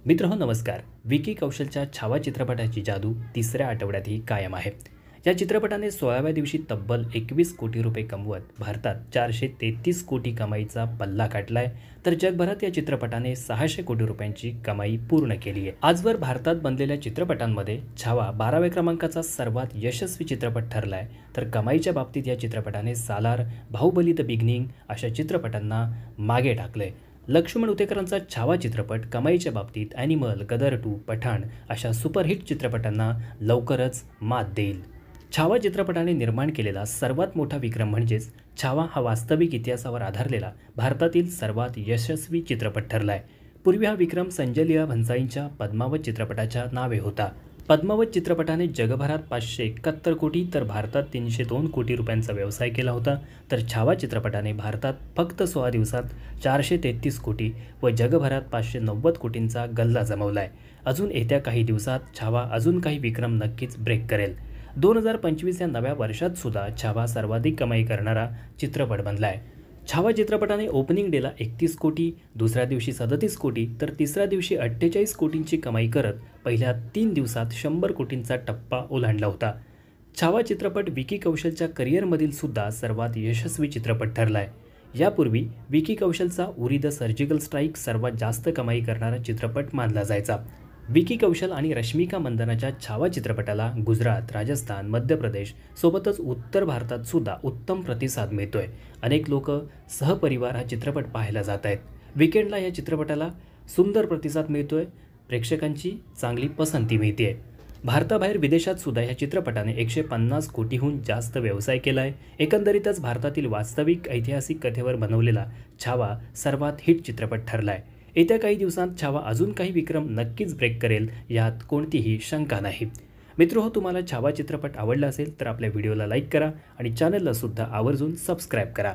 मित्रहो नमस्कार. विकी कौशलच्या छावा चित्रपटाची जादू तिसऱ्या आठवड्यातही कायम आहे. या चित्रपटाने 16व्या दिवशी तब्बल 21 कोटी रुपये कमवत भारतात 433 कोटी कमाईचा पल्ला गाठलाय, तर जगभरात या चित्रपटाने 600 कोटी रुपयांची कमाई पूर्ण केली आहे. आजवर भारतात बनलेल्या चित्रपटांमध्ये छावा 12व्या क्रमांकाचा सर्वात यशस्वी चित्रपट ठरलाय, तर कमाईच्या बाबतीत या चित्रपटाने सालार, बाहुबली द बिगिनिंग अशा चित्रपटांना मागे टाकलंय. लक्ष्मण उतेकरांचा छावा चित्रपट कमाईच्या बाबतीत ॲनिमल, गदर 2, पठाण अशा सुपरहिट चित्रपटांना लवकरच मात देईल. छावा चित्रपटाने निर्माण केलेला सर्वात मोठा विक्रम म्हणजेच छावा हा वास्तविक इतिहासावर आधारलेला भारतातील सर्वात यशस्वी चित्रपट ठरलाय. पूर्वी हा विक्रम संजय लीला भंसाळींच्या पद्मावत चित्रपटाच्या नावे होता. पद्मावत चित्रपटाने जगभरात 571 कोटी तर भारतात 302 कोटी रुपयांचा व्यवसाय केला होता, तर छावा चित्रपटाने भारतात फक्त 16 दिवसात 433 कोटी व जगभरात 590 कोटींचा गल्ला जमवलाय. अजून येत्या काही दिवसात छावा अजून काही विक्रम नक्कीच ब्रेक करेल. 2025 या नव्या वर्षात सुद्धा छावा सर्वाधिक कमाई करणारा चित्रपट बनलाय. छावा चित्रपटाने ओपनिंग डेला 31 कोटी, दुसऱ्या दिवशी 37 कोटी तर तिसऱ्या दिवशी 48 कोटींची कमाई करत पहिल्या 3 दिवसात 100 कोटींचा टप्पा ओलांडला होता. छावा चित्रपट विकी कौशलच्या करिअरमधील सुद्धा सर्वात यशस्वी चित्रपट ठरलाय. यापूर्वी विकी कौशलचा उरी द सर्जिकल स्ट्राईक सर्वात जास्त कमाई करणारा चित्रपट मानला जायचा. विकी कौशल आणि रश्मिका मंदानाच्या छावा चित्रपटाला गुजरात, राजस्थान, मध्य प्रदेश सोबतच उत्तर भारतात सुद्धा उत्तम प्रतिसाद मिळतोय. अनेक लोक सहपरिवार हा चित्रपट पाहायला जात आहेत. वीकेंडला या चित्रपटाला सुंदर प्रतिसाद मिळतोय, प्रेक्षकांची चांगली पसंती मिळते. भारताबाहेर विदेशात सुद्धा या चित्रपटाने 150 कोटीहून जास्त व्यवसाय केलाय. एकंदरीतच भारतातील वास्तविक ऐतिहासिक कथेवर बनवलेला छावा सर्वात हिट चित्रपट ठरलाय. येत्या काही दिवसांत छावा अजून काही विक्रम नक्कीच ब्रेक करेल, यात कोणतीही शंका नाही. मित्रहो, तुम्हाला छावा चित्रपट आवडला असेल तर आपल्या व्हिडिओला लाईक करा आणि चॅनलला सुद्धा आवर्जून सबस्क्राईब करा.